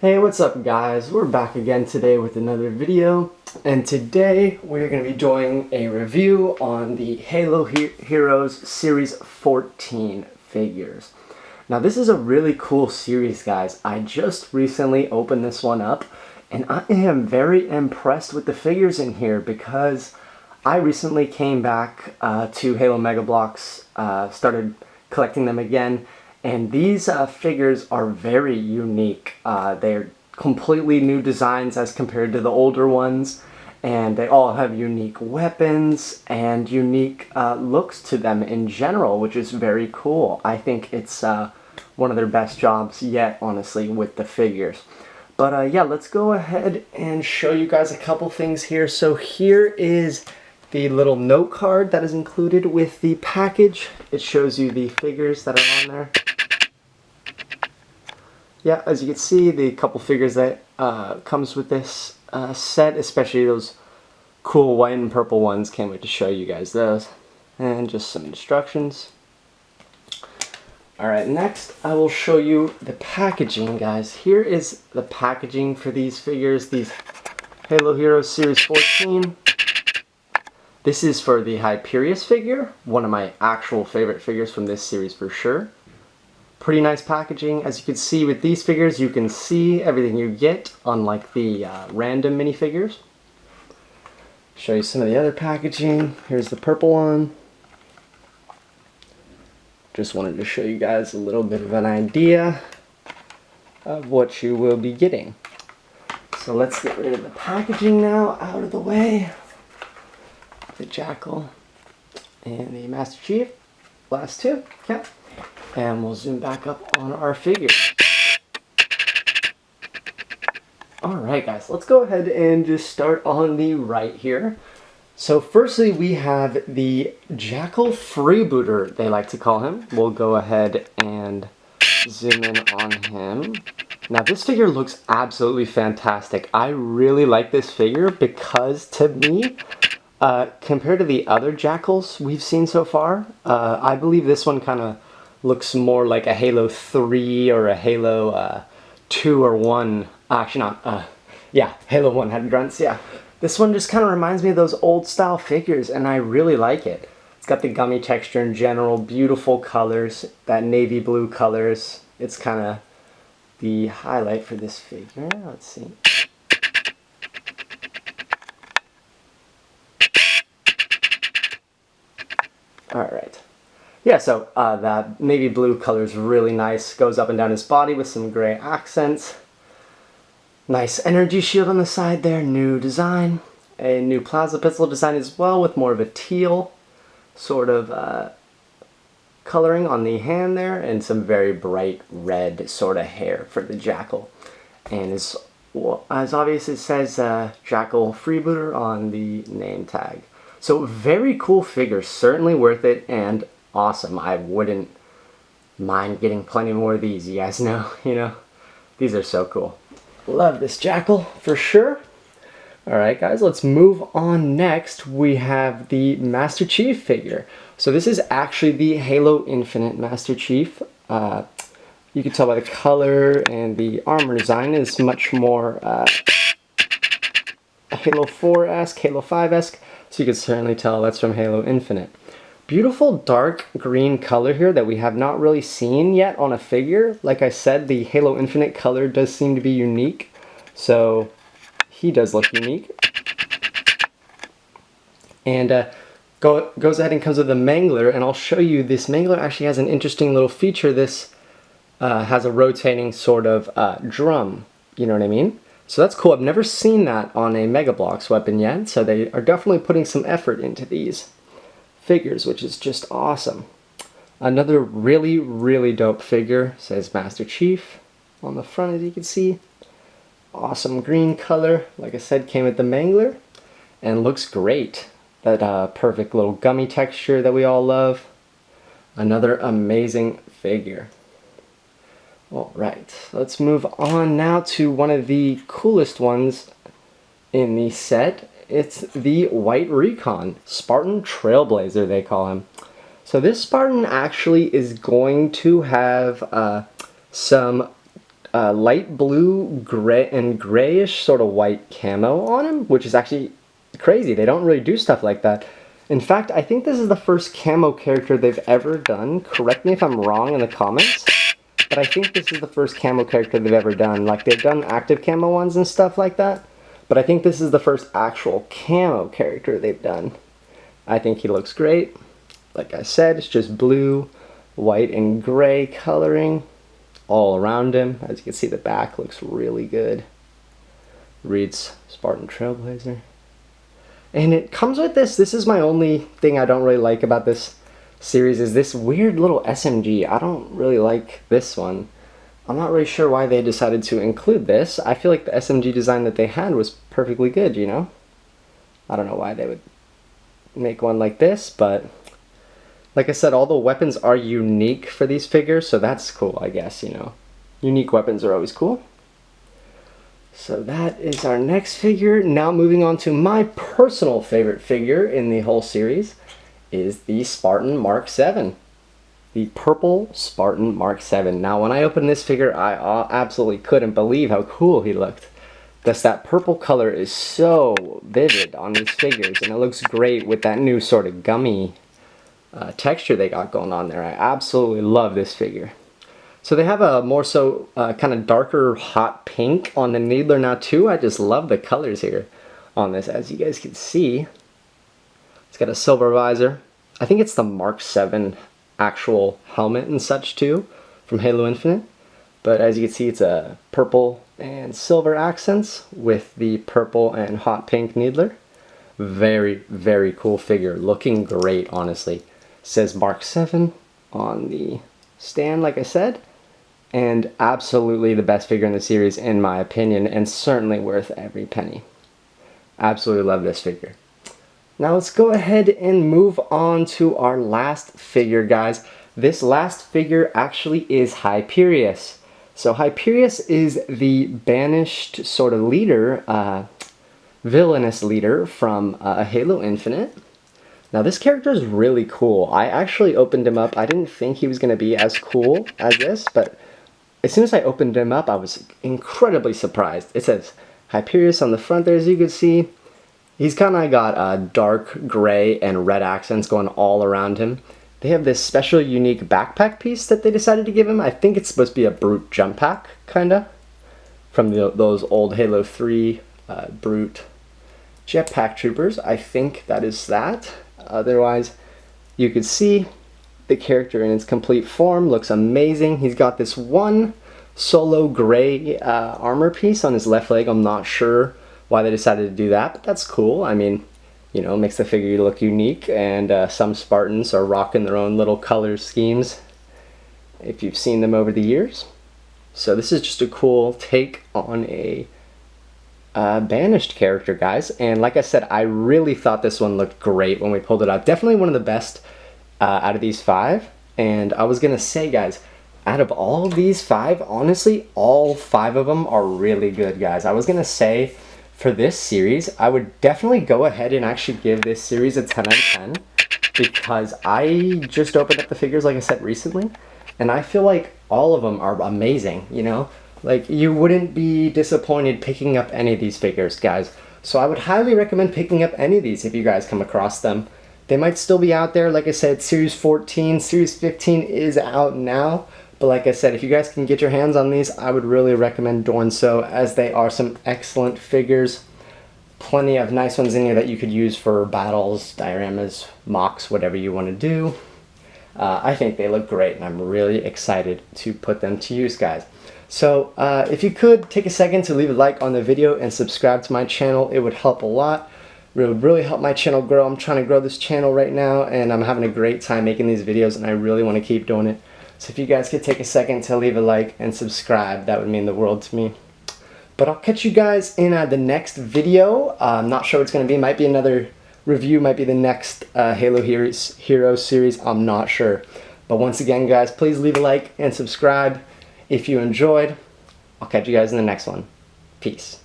Hey, what's up guys? We're back again today with another video, and today we're going to be doing a review on the Halo Heroes Series 14 figures. Now this is a really cool series, guys. I just recently opened this one up and I am very impressed with the figures in here because I recently came back to Halo Mega Bloks, started collecting them again. And these figures are very unique. They're completely new designs as compared to the older ones, and they all have unique weapons and unique looks to them in general, which is very cool. I think it's one of their best jobs yet, honestly, with the figures. But yeah, let's go ahead and show you guys a couple things here. So here is the little note card that is included with the package. It shows you the figures that are on there. Yeah, as you can see, the couple figures that comes with this set, especially those cool white and purple ones, can't wait to show you guys those. And just some instructions. Alright, next I will show you the packaging, guys. Here is the packaging for these figures, these Halo Heroes Series 14. This is for the Hyperious figure, one of my actual favorite figures from this series for sure. Pretty nice packaging. As you can see with these figures, you can see everything you get, unlike the random minifigures. Show you some of the other packaging. Here's the purple one. Just wanted to show you guys a little bit of an idea of what you will be getting. So let's get rid of the packaging now, out of the way. The Jackal and the Master Chief, last two. Okay. And we'll zoom back up on our figure. Alright guys, let's go ahead and just start on the right here. So firstly we have the Jackal Freebooter, they like to call him. We'll go ahead and zoom in on him. Now this figure looks absolutely fantastic. I really like this figure because to me, compared to the other Jackals we've seen so far, I believe this one kind of looks more like a Halo 3 or a Halo 2 or 1. Actually not, yeah, Halo 1 had grunts, yeah. This one just kind of reminds me of those old style figures and I really like it. It's got the gummy texture in general, beautiful colors, that navy blue colors. It's kind of the highlight for this figure. Let's see. Alright. Yeah, so that navy blue color is really nice. Goes up and down his body with some gray accents. Nice energy shield on the side there. New design. A new plasma pistol design as well with more of a teal sort of coloring on the hand there. And some very bright red sort of hair for the Jackal. And as obvious it says Jackal Freebooter on the name tag. So very cool figure. Certainly worth it and awesome. I wouldn't mind getting plenty more of these. You guys know, these are so cool. Love this Jackal for sure. Alright guys, let's move on. Next we have the Master Chief figure. So this is actually the Halo Infinite Master Chief. You can tell by the color and the armor design is much more Halo 4-esque, Halo 5-esque. So you can certainly tell that's from Halo Infinite. Beautiful dark green color here that we have not really seen yet on a figure. Like I said, the Halo Infinite color does seem to be unique. So he does look unique. And goes ahead and comes with a mangler. And I'll show you this mangler actually has an interesting little feature. This has a rotating sort of drum. You know what I mean? So that's cool. I've never seen that on a Mega Bloks weapon yet. So they are definitely putting some effort into these figures, which is just awesome. Another really dope figure, says Master Chief on the front, as you can see. Awesome green color, like I said, came with the mangler and looks great. That perfect little gummy texture that we all love. Another amazing figure. Alright, let's move on now to one of the coolest ones in the set. It's the White Recon, Spartan Trailblazer they call him. So this Spartan actually is going to have some light blue, gray, and grayish sort of white camo on him, which is actually crazy. They don't really do stuff like that. In fact, I think this is the first camo character they've ever done. Correct me if I'm wrong in the comments, but I think this is the first camo character they've ever done. Like, they've done active camo ones and stuff like that, but I think this is the first actual camo character they've done. I think he looks great. Like I said, it's just blue, white, and gray coloring all around him. As you can see, the back looks really good. Reads Spartan Trailblazer. And it comes with this. This is my only thing I don't really like about this series, is this weird little SMG. I don't really like this one. I'm not really sure why they decided to include this. I feel like the SMG design that they had was perfectly good, you know? I don't know why they would make one like this, but like I said, all the weapons are unique for these figures, so that's cool, I guess, you know. Unique weapons are always cool. So that is our next figure. Now moving on to my personal favorite figure in the whole series is the Spartan Mark 7. The purple Spartan Mark 7. Now when I opened this figure, I absolutely couldn't believe how cool he looked. Thus, that purple color is so vivid on these figures, and it looks great with that new sort of gummy texture they got going on there. I absolutely love this figure. So they have a more so kind of darker hot pink on the Needler now too. I just love the colors here on this, as you guys can see. It's got a silver visor. I think it's the Mark 7 actual helmet and such too from Halo Infinite. But as you can see, it's a purple and silver accents with the purple and hot pink Needler. Very, very cool figure. Looking great, honestly. It says Mark 7 on the stand, like I said. And absolutely the best figure in the series, in my opinion, and certainly worth every penny. Absolutely love this figure. Now let's go ahead and move on to our last figure, guys. This last figure actually is Hyperious. So Hyperious is the banished sort of leader, villainous leader from Halo Infinite. Now this character is really cool. I actually opened him up. I didn't think he was going to be as cool as this, but as soon as I opened him up, I was incredibly surprised. It says Hyperious on the front there, as you can see. He's kind of got dark gray and red accents going all around him. They have this special unique backpack piece that they decided to give him. I think it's supposed to be a Brute jump pack, kinda, from those old Halo 3 Brute jetpack troopers. I think that is that. Otherwise, you could see the character in its complete form. Looks amazing. He's got this one solo gray armor piece on his left leg. I'm not sure why they decided to do that, but that's cool. I mean, you know, makes the figure look unique, and some Spartans are rocking their own little color schemes if you've seen them over the years. So this is just a cool take on a banished character, guys. And like I said, I really thought this one looked great when we pulled it out. Definitely one of the best out of these 5. And I was gonna say, guys, out of all these 5, honestly, all 5 of them are really good, guys. I was gonna say, for this series, I would definitely go ahead and actually give this series a 10 out of 10, because I just opened up the figures, like I said, recently, and I feel like all of them are amazing, you know? Like, you wouldn't be disappointed picking up any of these figures, guys. So I would highly recommend picking up any of these if you guys come across them. They might still be out there. Like I said, Series 14, Series 15 is out now. But like I said, if you guys can get your hands on these, I would really recommend doing so, as they are some excellent figures. Plenty of nice ones in here that you could use for battles, dioramas, mocks, whatever you want to do. I think they look great, and I'm really excited to put them to use, guys. So if you could take a second to leave a like on the video and subscribe to my channel, it would help a lot. It would really help my channel grow. I'm trying to grow this channel right now, and I'm having a great time making these videos, and I really want to keep doing it. So if you guys could take a second to leave a like and subscribe, that would mean the world to me. But I'll catch you guys in the next video. I'm not sure what it's going to be. Might be another review, might be the next Halo Heroes series. I'm not sure. But once again, guys, please leave a like and subscribe if you enjoyed. I'll catch you guys in the next one. Peace.